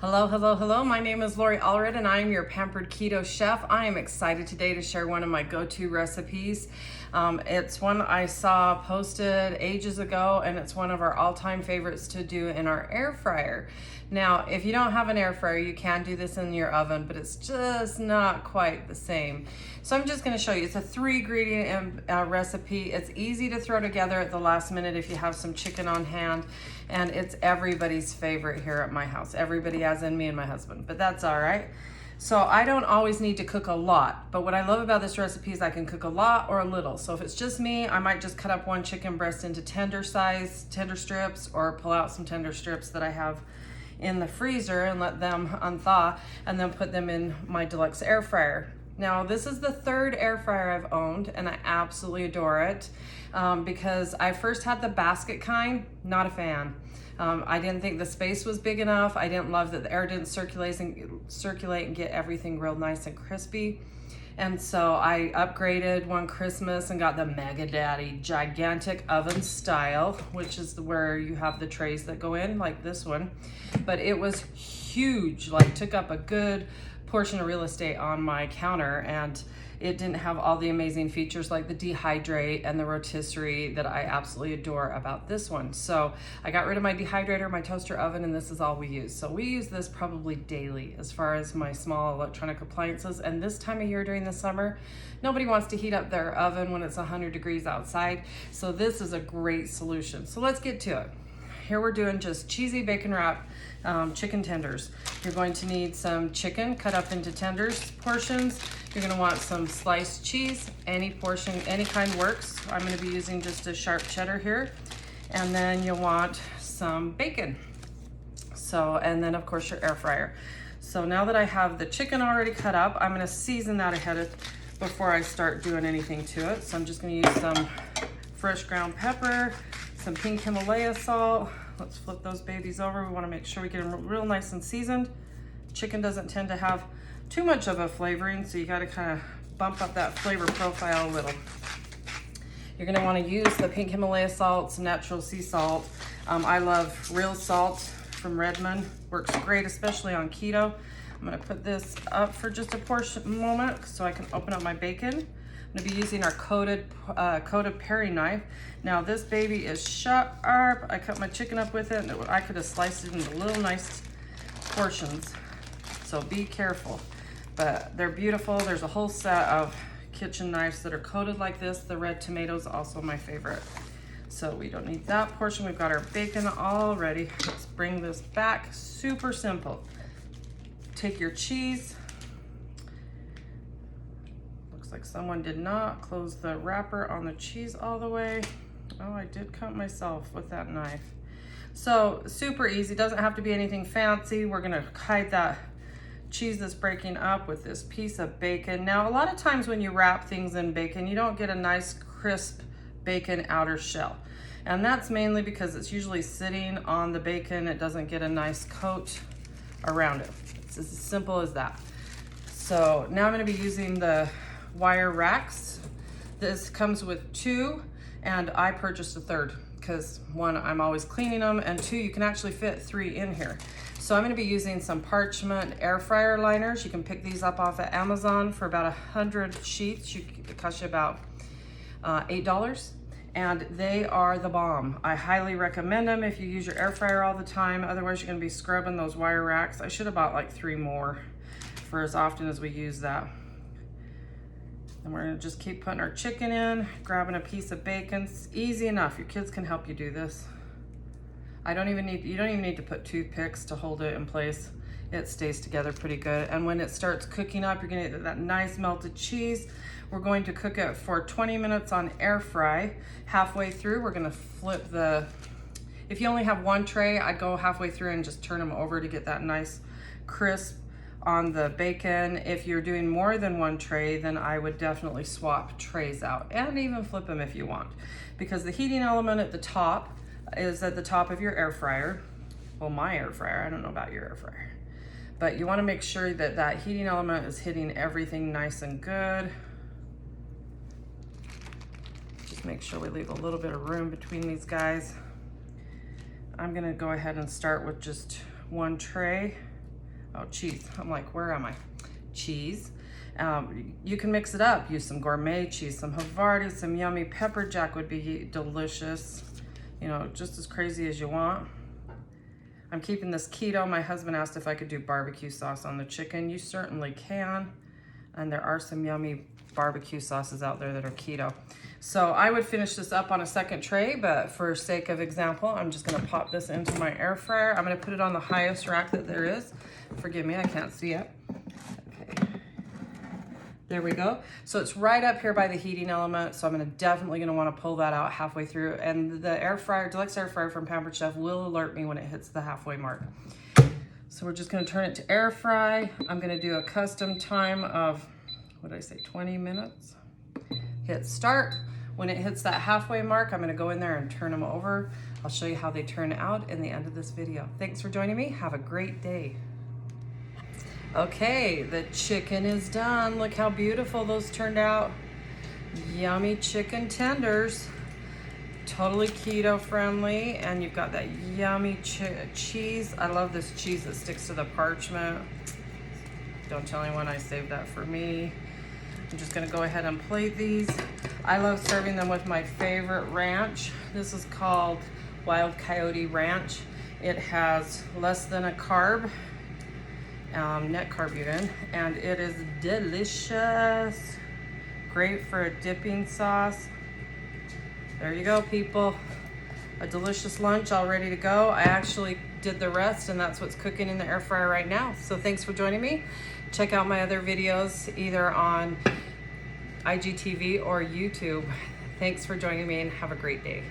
Hello, hello, hello. My name is Lori Allred and I am your Pampered Keto Chef. I am excited today to share one of my go-to recipes. It's one I saw posted ages ago and it's one of our all-time favorites to do in our air fryer. Now, if you don't have an air fryer, you can do this in your oven, but it's just not quite the same. So I'm just gonna show you. It's a 3-ingredient recipe. It's easy to throw together at the last minute if you have some chicken on hand, and it's everybody's favorite here at my house. Everybody, as in me and my husband, but that's all right. So I don't always need to cook a lot, but what I love about this recipe is I can cook a lot or a little. So if it's just me, I might just cut up one chicken breast into tender strips, or pull out some tender strips that I have in the freezer and let them unthaw, and then put them in my Deluxe Air Fryer. Now, this is the 3rd air fryer I've owned, and I absolutely adore it because I first had the basket kind, not a fan. I didn't think the space was big enough. I didn't love that the air didn't circulate and get everything real nice and crispy. And so I upgraded one Christmas and got the Mega Daddy gigantic oven style, which is where you have the trays that go in, like this one. But it was huge, like took up a good portion of real estate on my counter, and it didn't have all the amazing features like the dehydrate and the rotisserie that I absolutely adore about this one. So I got rid of my dehydrator, my toaster oven, and this is all we use. So we use this probably daily as far as my small electronic appliances. And this time of year during the summer, nobody wants to heat up their oven when it's 100 degrees outside. So this is a great solution. So let's get to it. Here we're doing just cheesy bacon wrap chicken tenders. You're going to need some chicken cut up into tenders portions. You're gonna want some sliced cheese, any portion, any kind works. I'm gonna be using just a sharp cheddar here. And then you'll want some bacon. So, and then of course your air fryer. So now that I have the chicken already cut up, I'm gonna season that before I start doing anything to it. So I'm just gonna use some fresh ground pepper, some pink Himalaya salt. Let's flip those babies over. We wanna make sure we get them real nice and seasoned. Chicken doesn't tend to have too much of a flavoring, so you gotta kind of bump up that flavor profile a little. You're gonna wanna use the pink Himalaya salt, some natural sea salt. I love real salt from Redmond. Works great, especially on keto. I'm gonna put this up for just a moment so I can open up my bacon. I'm gonna be using our coated paring knife. Now this baby is sharp. I cut my chicken up with it, and I could have sliced it into little nice portions. So be careful, but they're beautiful. There's a whole set of kitchen knives that are coated like this. The red tomatoes, also my favorite. So we don't need that portion. We've got our bacon all ready. Let's bring this back. Super simple. Take your cheese. Looks like someone did not close the wrapper on the cheese all the way. Oh, I did cut myself with that knife. So super easy, doesn't have to be anything fancy. We're gonna hide that cheese that's breaking up with this piece of bacon. Now, a lot of times when you wrap things in bacon, you don't get a nice crisp bacon outer shell. And that's mainly because it's usually sitting on the bacon. It doesn't get a nice coat around it. It's as simple as that. So now I'm gonna be using the wire racks. This comes with 2, and I purchased a 3rd because 1, I'm always cleaning them, and 2, you can actually fit 3 in here. So I'm gonna be using some parchment air fryer liners. You can pick these up off of Amazon for about 100 sheets. It costs you about $8, and they are the bomb. I highly recommend them if you use your air fryer all the time. Otherwise, you're gonna be scrubbing those wire racks. I should have bought like 3 more for as often as we use that. And we're gonna just keep putting our chicken in, grabbing a piece of bacon. It's easy enough. Your kids can help you do this. You don't even need to put toothpicks to hold it in place. It stays together pretty good. And when it starts cooking up, you're gonna get that nice melted cheese. We're going to cook it for 20 minutes on air fry. Halfway through, we're gonna flip if you only have 1 tray, I'd go halfway through and just turn them over to get that nice crisp on the bacon. If you're doing more than 1 tray, then I would definitely swap trays out and even flip them if you want, because the heating element at the top is at the top of your air fryer. Well, my air fryer, I don't know about your air fryer, but you want to make sure that that heating element is hitting everything nice and good. Just make sure we leave a little bit of room between these guys. I'm gonna go ahead and start with just 1 tray. Oh, cheese. I'm like, where am I? Cheese. You can mix it up. Use some gourmet cheese, some Havarti, some yummy pepper jack would be delicious. You know, just as crazy as you want. I'm keeping this keto. My husband asked if I could do barbecue sauce on the chicken. You certainly can. And there are some yummy barbecue sauces out there that are keto. So I would finish this up on a second tray, but for sake of example, I'm just gonna pop this into my air fryer. I'm gonna put it on the highest rack that there is. Forgive me, I can't see it. Okay, there we go. So it's right up here by the heating element, so I'm definitely gonna wanna pull that out halfway through. And the air fryer, Deluxe Air Fryer from Pampered Chef will alert me when it hits the halfway mark. So we're just gonna turn it to air fry. I'm gonna do a custom time of, what did I say, 20 minutes? Hit start. When it hits that halfway mark, I'm gonna go in there and turn them over. I'll show you how they turn out in the end of this video. Thanks for joining me. Have a great day. Okay, the chicken is done. Look how beautiful those turned out. Yummy chicken tenders. Totally keto friendly, and you've got that yummy cheese. I love this cheese that sticks to the parchment. Don't tell anyone I saved that for me. I'm just gonna go ahead and plate these. I love serving them with my favorite ranch. This is called Wild Coyote Ranch. It has less than a carb, net carb even, and it is delicious. Great for a dipping sauce. There you go, people. A delicious lunch all ready to go. I actually did the rest, and that's what's cooking in the air fryer right now. So thanks for joining me. Check out my other videos either on IGTV or YouTube. Thanks for joining me and have a great day.